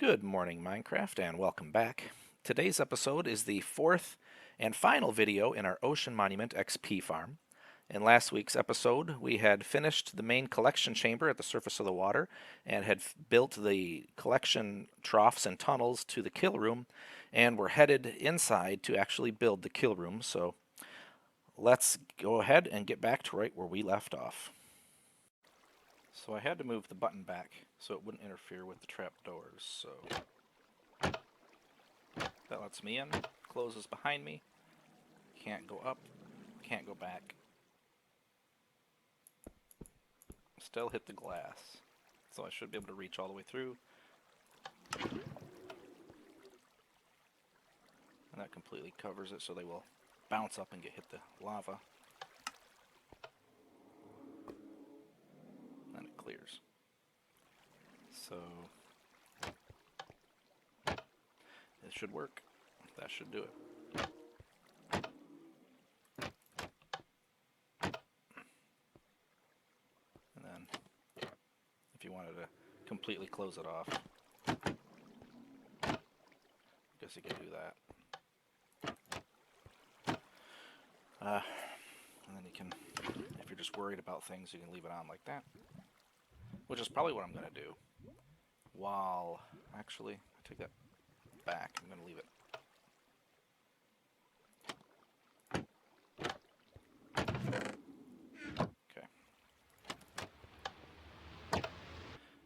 Good morning, Minecraft, and welcome back. Today's episode is the fourth and final video in our Ocean Monument XP farm. In last week's episode, we had finished the main collection chamber at the surface of the water and had built the collection troughs and tunnels to the kill room, and we're headed inside to actually build the kill room. So let's go ahead and get back to right where we left off. So I had to move the button back so it wouldn't interfere with the trapdoors. So that lets me in, closes behind me, can't go up, can't go back. Still hit the glass, so I should be able to reach all the way through. And that completely covers it so they will bounce up and hit the lava. Then it clears. So it should work. That should do it. And then if you wanted to completely close it off, I guess you could do that. And then you can, if you're just worried about things, you can leave it on like that. Which is probably what I'm going to do. While, actually, I take that back. I'm going to leave it. Okay.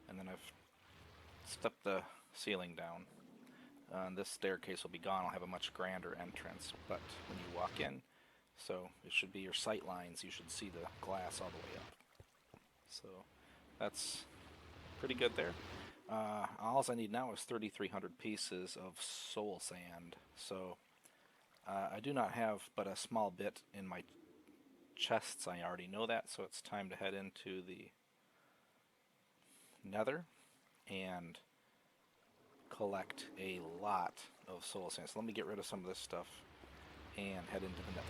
And then I've stepped the ceiling down. This staircase will be gone. I'll have a much grander entrance, but when you walk in, so it should be your sight lines. You should see the glass all the way up. So that's pretty good there. All I need now is 3,300 pieces of soul sand. So I do not have but a small bit in my chests. I already know that, so it's time to head into the Nether and collect a lot of soul sand. So let me get rid of some of this stuff and head into the Nether.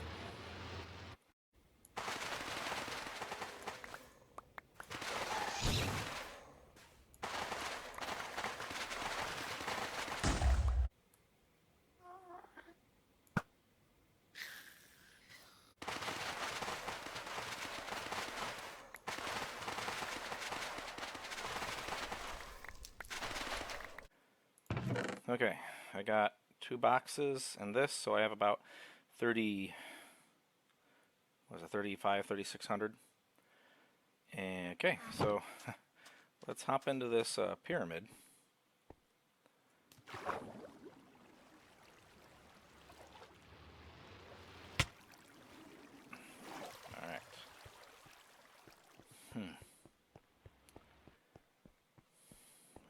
Okay, I got 2 boxes and this, so I have about 3,600. And okay, so let's hop into this pyramid. Alright.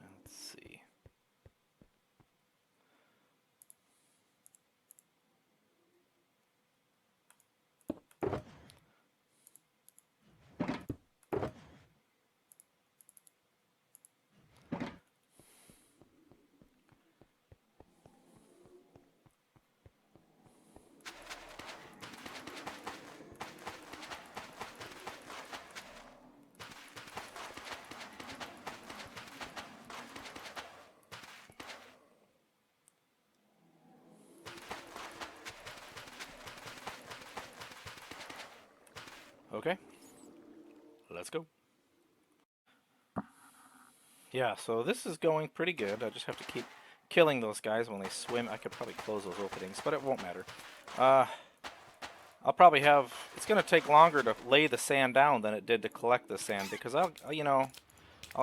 Let's see. Okay, let's go. Yeah, so this is going pretty good. I just have to keep killing those guys when they swim. I could probably close those openings, but it won't matter. I'll probably have, it's going to take longer to lay the sand down than it did to collect the sand, because I'll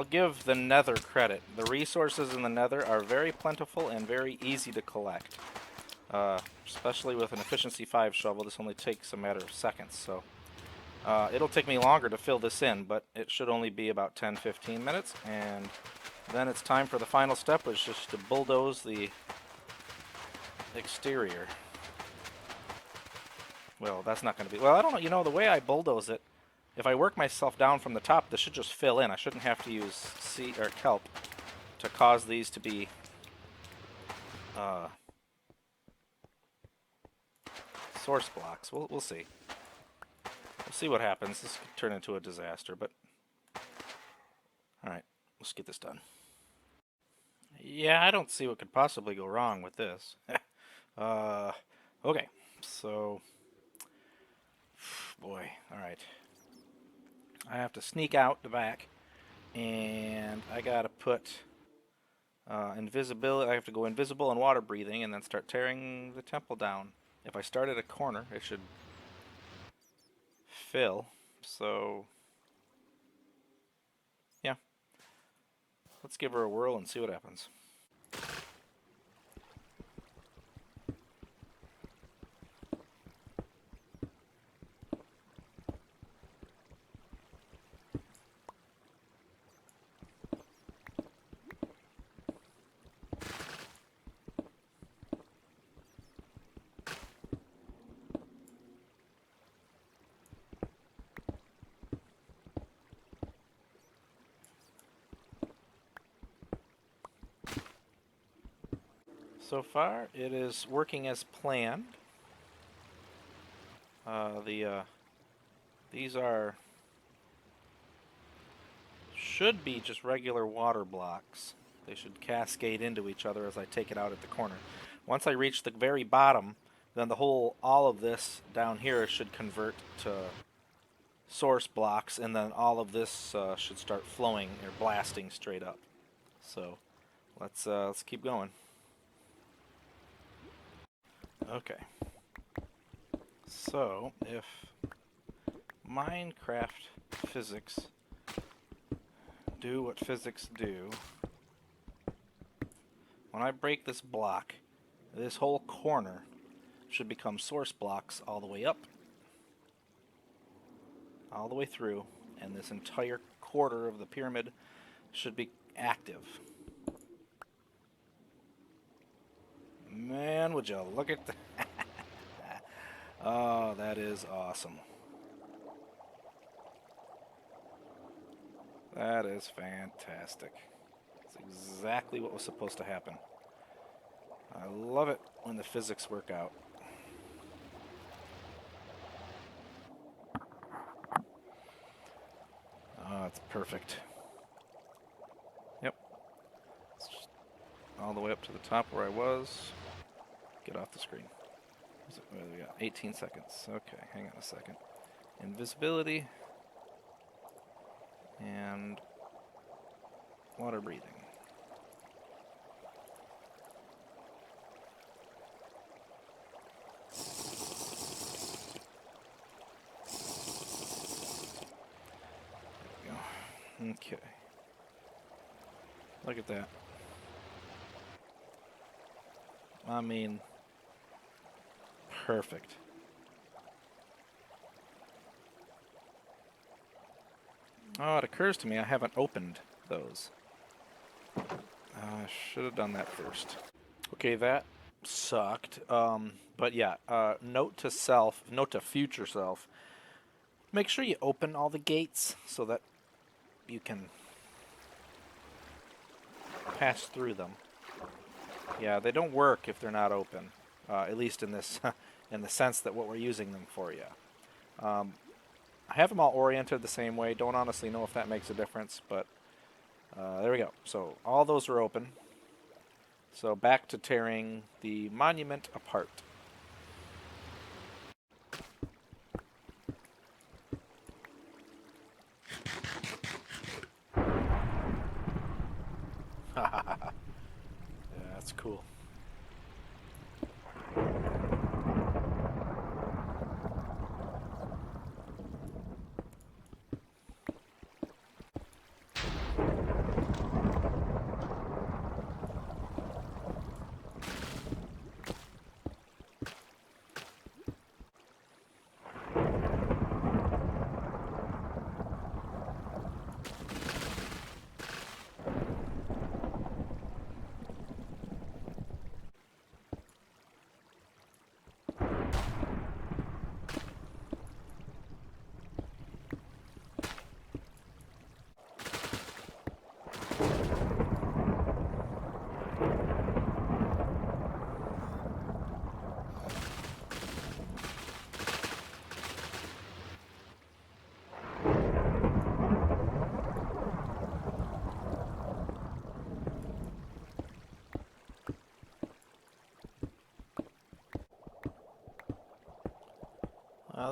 give the Nether credit. The resources in the Nether are very plentiful and very easy to collect. Especially with an efficiency 5 shovel, this only takes a matter of seconds, so it'll take me longer to fill this in, but it should only be about 10-15 minutes, and then it's time for the final step, which is just to bulldoze the exterior. Well, that's not going to be... Well, I don't know. The way I bulldoze it, if I work myself down from the top, this should just fill in. I shouldn't have to use kelp to cause these to be source blocks. We'll see. We'll see what happens. This could turn into a disaster, but... Alright, let's get this done. Yeah, I don't see what could possibly go wrong with this. uh, okay, so, boy, alright. I have to sneak out the back, and I gotta put invisibility. I have to go invisible and water breathing, and then start tearing the temple down. If I start at a corner, it should fill. So, yeah, let's give her a whirl and see what happens. So far, it is working as planned. These should be just regular water blocks. They should cascade into each other as I take it out at the corner. Once I reach the very bottom, then all of this down here should convert to source blocks, and then all of this should start flowing or blasting straight up. So let's keep going. Okay. So if Minecraft physics do what physics do, when I break this block, this whole corner should become source blocks all the way up, all the way through, and this entire quarter of the pyramid should be active. Man, would you look at that? Oh, that is awesome. That is fantastic. It's exactly what was supposed to happen. I love it when the physics work out. Oh, it's perfect. Yep. It's just all the way up to the top where I was. Get off the screen. What do we got? 18 seconds. Okay, hang on a second. Invisibility. And water breathing. There we go. Okay. Look at that. I mean, perfect. Oh, it occurs to me I haven't opened those. I should have done that first. Okay, that sucked. But yeah, note to future self, make sure you open all the gates so that you can pass through them. Yeah, they don't work if they're not open, at least in this, in the sense that what we're using them for, yeah. I have them all oriented the same way. Don't honestly know if that makes a difference, but there we go. So all those are open. So back to tearing the monument apart. Yeah, that's cool.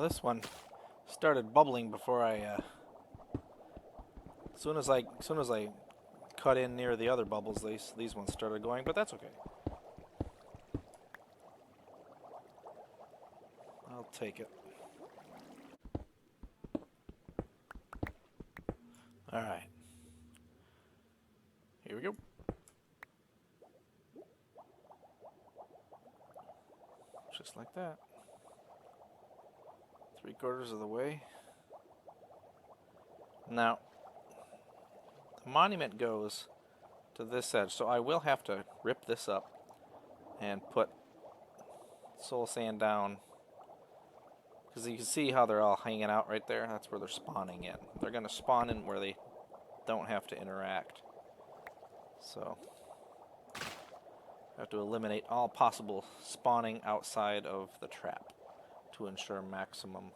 this one started bubbling before I, as soon as I cut in near the other bubbles, these ones started going, but that's okay. I'll take it. All right. Here we go. Just like that. 3/4 of the way. Now, the monument goes to this edge, so I will have to rip this up and put soul sand down, because you can see how they're all hanging out right there. That's where they're spawning in. They're going to spawn in where they don't have to interact. So I have to eliminate all possible spawning outside of the trap to ensure maximum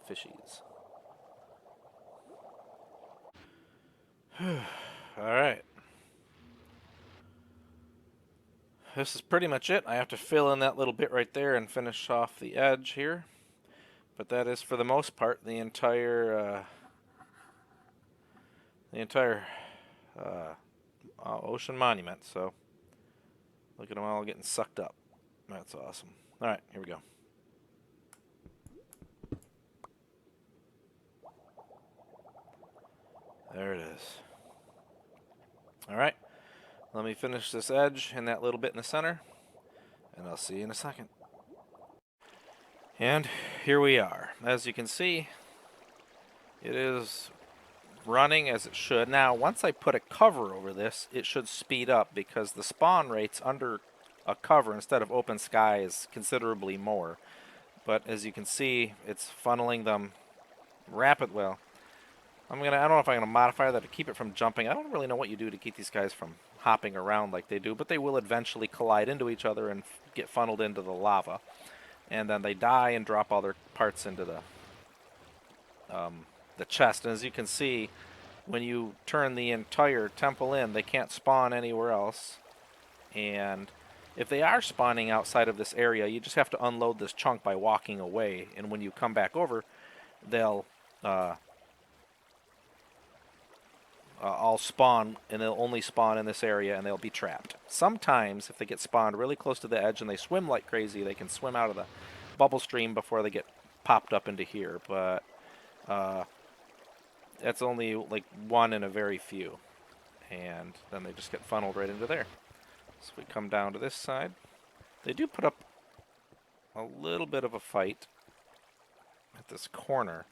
fishies. Alright. This is pretty much it. I have to fill in that little bit right there and finish off the edge here. But that is, for the most part, the entire ocean monument. So look at them all getting sucked up. That's awesome. All right, here we go. There it is. All right, let me finish this edge and that little bit in the center, and I'll see you in a second. And here we are. As you can see, it is running as it should. Now, once I put a cover over this, it should speed up, because the spawn rates under a cover instead of open sky is considerably more. But as you can see, it's funneling them rapid. Well, I don't know if I'm gonna modify that to keep it from jumping. I don't really know what you do to keep these guys from hopping around like they do, but they will eventually collide into each other and get funneled into the lava, and then they die and drop all their parts into the chest. And as you can see, when you turn the entire temple in, they can't spawn anywhere else. And if they are spawning outside of this area, you just have to unload this chunk by walking away, and when you come back over, they'll all spawn, and they'll only spawn in this area, and they'll be trapped. Sometimes, if they get spawned really close to the edge and they swim like crazy, they can swim out of the bubble stream before they get popped up into here, but that's only like one in a very few, and then they just get funneled right into there. So we come down to this side. They do put up a little bit of a fight at this corner.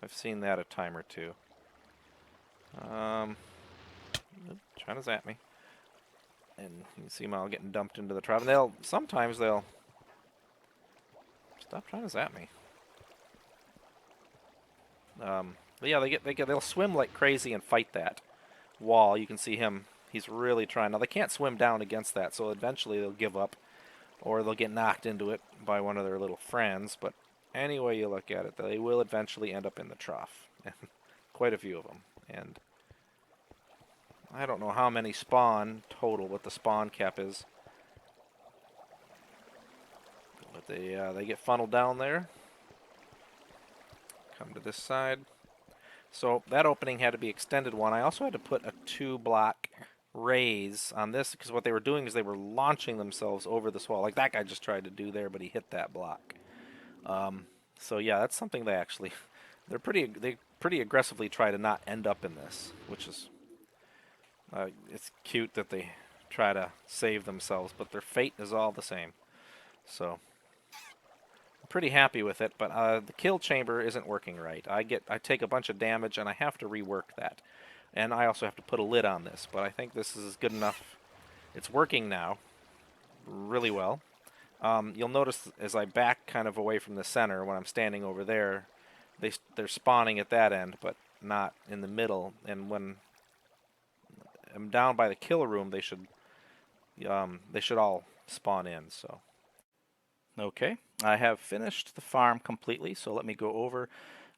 I've seen that a time or two. Trying to zap me. And you can see them all getting dumped into the trap. And sometimes they'll stop trying to zap me. But yeah, they'll swim like crazy and fight that wall. You can see him. He's really trying. Now, they can't swim down against that, so eventually they'll give up, or they'll get knocked into it by one of their little friends. But any way you look at it, they will eventually end up in the trough. Quite a few of them. And I don't know how many spawn total, what the spawn cap is. But they get funneled down there. Come to this side. So that opening had to be extended one. I also had to put a 2-block raise on this, because what they were doing is they were launching themselves over this wall, like that guy just tried to do there, but he hit that block. So yeah, that's something they pretty aggressively try to not end up in this, which is it's cute that they try to save themselves, but their fate is all the same. So I'm pretty happy with it, but the kill chamber isn't working right. I take a bunch of damage and I have to rework that. And I also have to put a lid on this, but I think this is good enough. It's working now really well. You'll notice as I back kind of away from the center, when I'm standing over there, they're spawning at that end, but not in the middle. And when I'm down by the kill room, they should all spawn in. So okay, I have finished the farm completely, so let me go over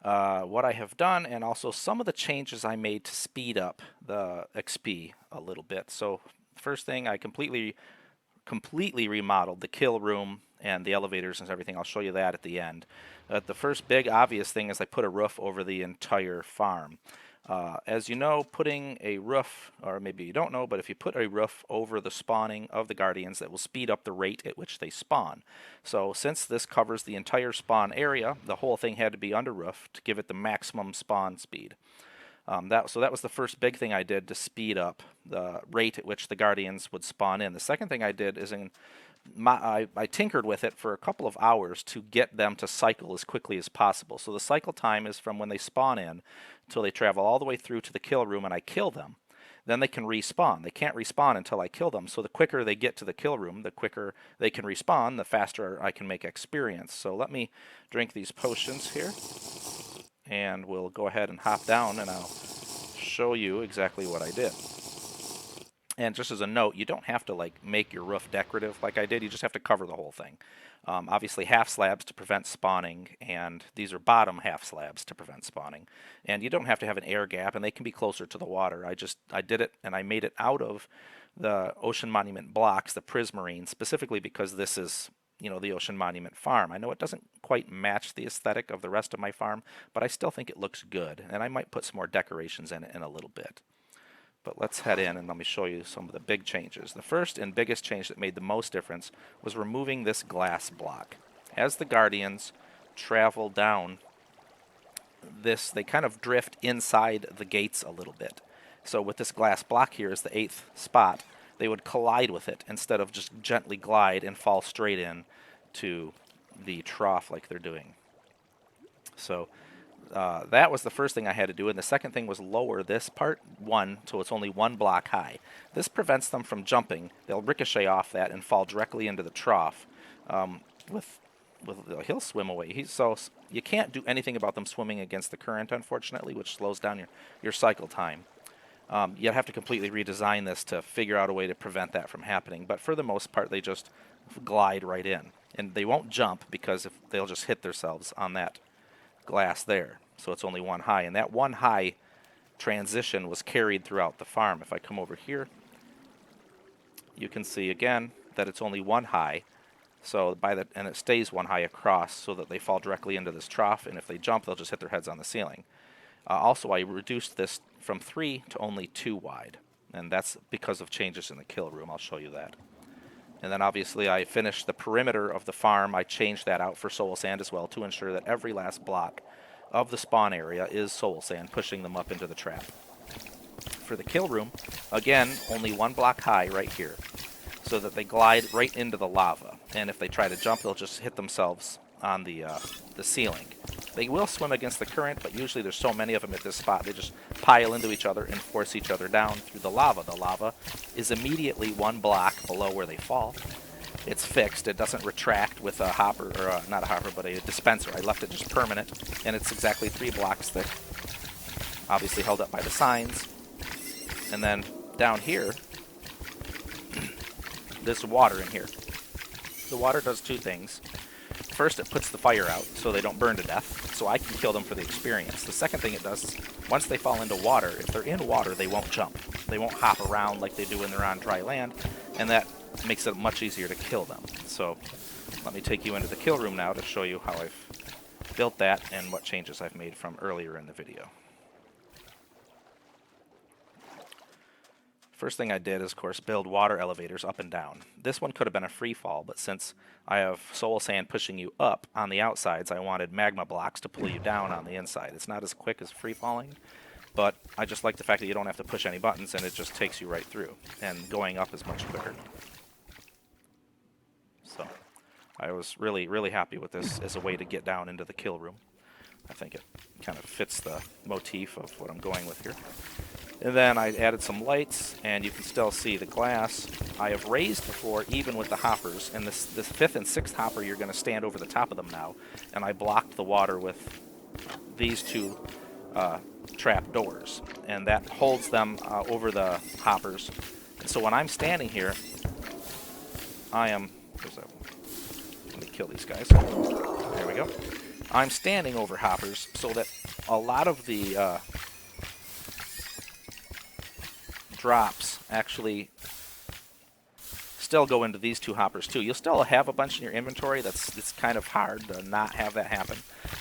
what I have done, and also some of the changes I made to speed up the XP a little bit. So First thing, I completely remodeled the kill room and the elevators and everything. I'll show you that at the end. The first big obvious thing is I put a roof over the entire farm. As you know, putting a roof, or maybe you don't know, but if you put a roof over the spawning of the guardians, that will speed up the rate at which they spawn. So since this covers the entire spawn area, the whole thing had to be under roof to give it the maximum spawn speed. So that was the first big thing I did to speed up the rate at which the guardians would spawn in. The second thing I did is I tinkered with it for a couple of hours to get them to cycle as quickly as possible. So the cycle time is from when they spawn in until they travel all the way through to the kill room and I kill them. Then they can respawn. They can't respawn until I kill them. So the quicker they get to the kill room, the quicker they can respawn, the faster I can make experience. So let me drink these potions here, and we'll go ahead and hop down and I'll show you exactly what I did. And just as a note, you don't have to like make your roof decorative like I did. You just have to cover the whole thing. Obviously half slabs to prevent spawning, and these are bottom half slabs to prevent spawning. And you don't have to have an air gap, and they can be closer to the water. I did it, and I made it out of the Ocean Monument blocks, the Prismarine, specifically because this is, you know, the Ocean Monument farm. I know it doesn't quite match the aesthetic of the rest of my farm, but I still think it looks good, and I might put some more decorations in it in a little bit. But let's head in and let me show you some of the big changes. The first and biggest change that made the most difference was removing this glass block. As the guardians travel down this, they kind of drift inside the gates a little bit. So with this glass block here is the 8th spot, they would collide with it instead of just gently glide and fall straight in to the trough like they're doing. So that was the first thing I had to do, and the second thing was lower this part 1 so it's only 1 block high. This prevents them from jumping. They'll ricochet off that and fall directly into the trough. He'll swim away. So you can't do anything about them swimming against the current, unfortunately, which slows down your cycle time. You'd have to completely redesign this to figure out a way to prevent that from happening. But for the most part, they just glide right in. And they won't jump because they'll just hit themselves on that glass there. So it's only 1 high. And that 1 high transition was carried throughout the farm. If I come over here, you can see again that it's only 1 high. So and it stays 1 high across so that they fall directly into this trough. And if they jump, they'll just hit their heads on the ceiling. Also, I reduced this from 3 to only 2 wide, and that's because of changes in the kill room. I'll show you that. And then obviously I finished the perimeter of the farm. I changed that out for soul sand as well to ensure that every last block of the spawn area is soul sand, pushing them up into the trap. For the kill room, again, only 1 block high right here, so that they glide right into the lava. And if they try to jump, they'll just hit themselves on the ceiling. They will swim against the current, but usually there's so many of them at this spot, they just pile into each other and force each other down through the lava. The lava is immediately 1 block below where they fall. It's fixed. It doesn't retract with a hopper, or not a hopper, but a dispenser. I left it just permanent, and it's exactly 3 blocks thick. Obviously held up by the signs. And then down here, there's water in here. The water does 2 things. First, it puts the fire out so they don't burn to death, so I can kill them for the experience. The second thing it does is, once they fall into water, if they're in water, they won't jump. They won't hop around like they do when they're on dry land, and that makes it much easier to kill them. So let me take you into the kill room now to show you how I've built that and what changes I've made from earlier in the video. First thing I did is, of course, build water elevators up and down. This one could have been a free fall, but since I have soul sand pushing you up on the outsides, I wanted magma blocks to pull you down on the inside. It's not as quick as free falling, but I just like the fact that you don't have to push any buttons and it just takes you right through, and going up is much quicker. So I was really, really happy with this as a way to get down into the kill room. I think it kind of fits the motif of what I'm going with here. And then I added some lights, and you can still see the glass. I have raised the floor even with the hoppers, and this 5th and 6th hopper, you're going to stand over the top of them now. And I blocked the water with these 2 trap doors, and that holds them over the hoppers. And so when I'm standing here, I am... Let me kill these guys. There we go. I'm standing over hoppers so that a lot of the drops actually still go into these 2 hoppers too. You'll still have a bunch in your inventory. It's kind of hard to not have that happen,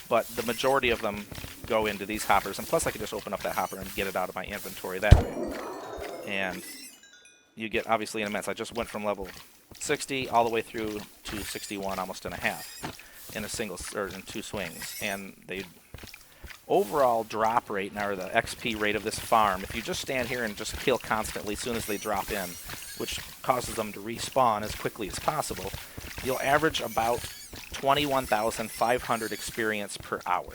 but the majority of them go into these hoppers. And plus I can just open up that hopper and get it out of my inventory that way. And you get obviously an immense. I just went from level 60 all the way through to 61 almost in a half in a single, or in 2 swings. And they overall drop rate, now, or the XP rate of this farm, if you just stand here and just kill constantly as soon as they drop in, which causes them to respawn as quickly as possible, you'll average about 21,500 experience per hour,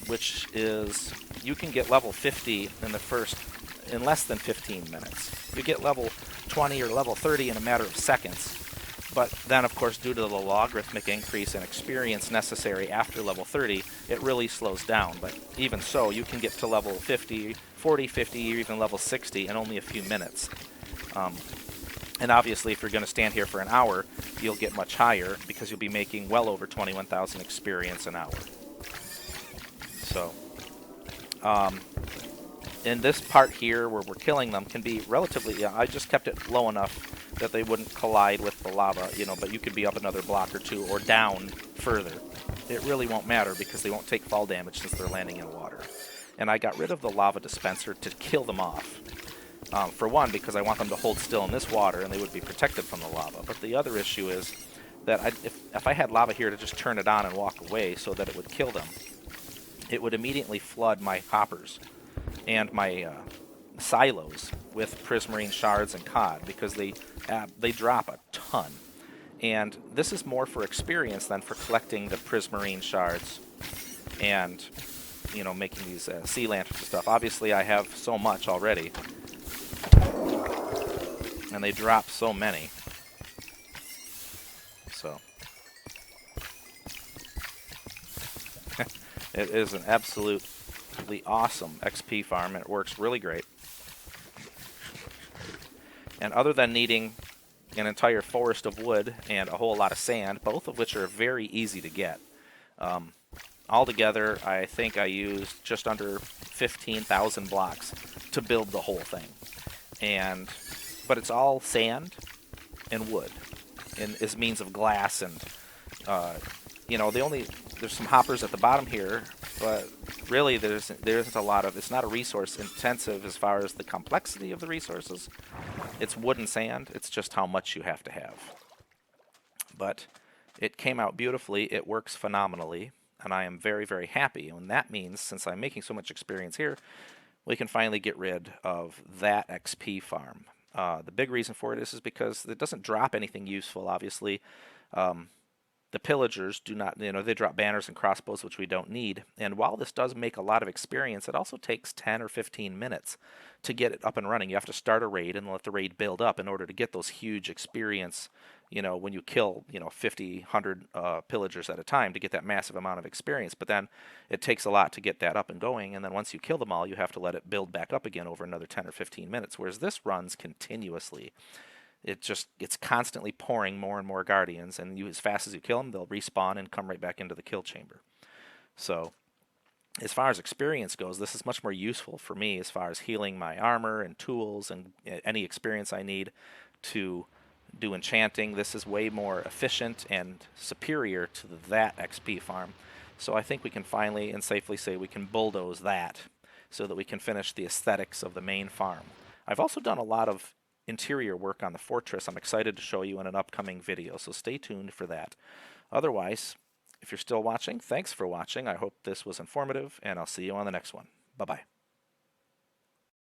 which is, you can get level 50 in less than 15 minutes. You get level 20 or level 30 in a matter of seconds. But then, of course, due to the logarithmic increase in experience necessary after level 30, it really slows down. But even so, you can get to level 50, 40, 50, or even level 60 in only a few minutes. And obviously, if you're going to stand here for an hour, you'll get much higher because you'll be making well over 21,000 experience an hour. So, in this part here where we're killing them can be relatively, I just kept it low enough that they wouldn't collide with the lava, but you could be up another block or 2 or down further. It really won't matter because they won't take fall damage since they're landing in water. And I got rid of the lava dispenser to kill them off. For one, because I want them to hold still in this water and they would be protected from the lava. But the other issue is that if I had lava here to just turn it on and walk away so that it would kill them, it would immediately flood my hoppers and my silos with prismarine shards and cod, because they drop a ton. And this is more for experience than for collecting the prismarine shards and making these sea lanterns and stuff. Obviously I have so much already, and they drop so many. So it is an absolutely awesome XP farm, and it works really great. And other than needing an entire forest of wood and a whole lot of sand, both of which are very easy to get, altogether I think I used just under 15,000 blocks to build the whole thing. But it's all sand and wood, and as means of glass, and there's some hoppers at the bottom here, but really there isn't a lot of, it's not a resource intensive as far as the complexity of the resources. It's wood and sand, it's just how much you have to have. But it came out beautifully, it works phenomenally, and I am very, very happy. And that means, since I'm making so much experience here, we can finally get rid of that XP farm. The big reason for it is because it doesn't drop anything useful, obviously. The pillagers do not, they drop banners and crossbows, which we don't need. And while this does make a lot of experience, it also takes 10 or 15 minutes to get it up and running. You have to start a raid and let the raid build up in order to get those huge experience, when you kill, 50, 100 pillagers at a time, to get that massive amount of experience. But then it takes a lot to get that up and going, and then once you kill them all, you have to let it build back up again over another 10 or 15 minutes, whereas this runs continuously. It's constantly pouring more and more guardians, and as fast as you kill them, they'll respawn and come right back into the kill chamber. So as far as experience goes, this is much more useful for me as far as healing my armor and tools and any experience I need to do enchanting. This is way more efficient and superior to that XP farm. So I think we can finally and safely say we can bulldoze that so that we can finish the aesthetics of the main farm. I've also done a lot of interior work on the fortress I'm excited to show you in an upcoming video, so stay tuned for that. Otherwise, if you're still watching, thanks for watching. I hope this was informative, and I'll see you on the next one. Bye-bye.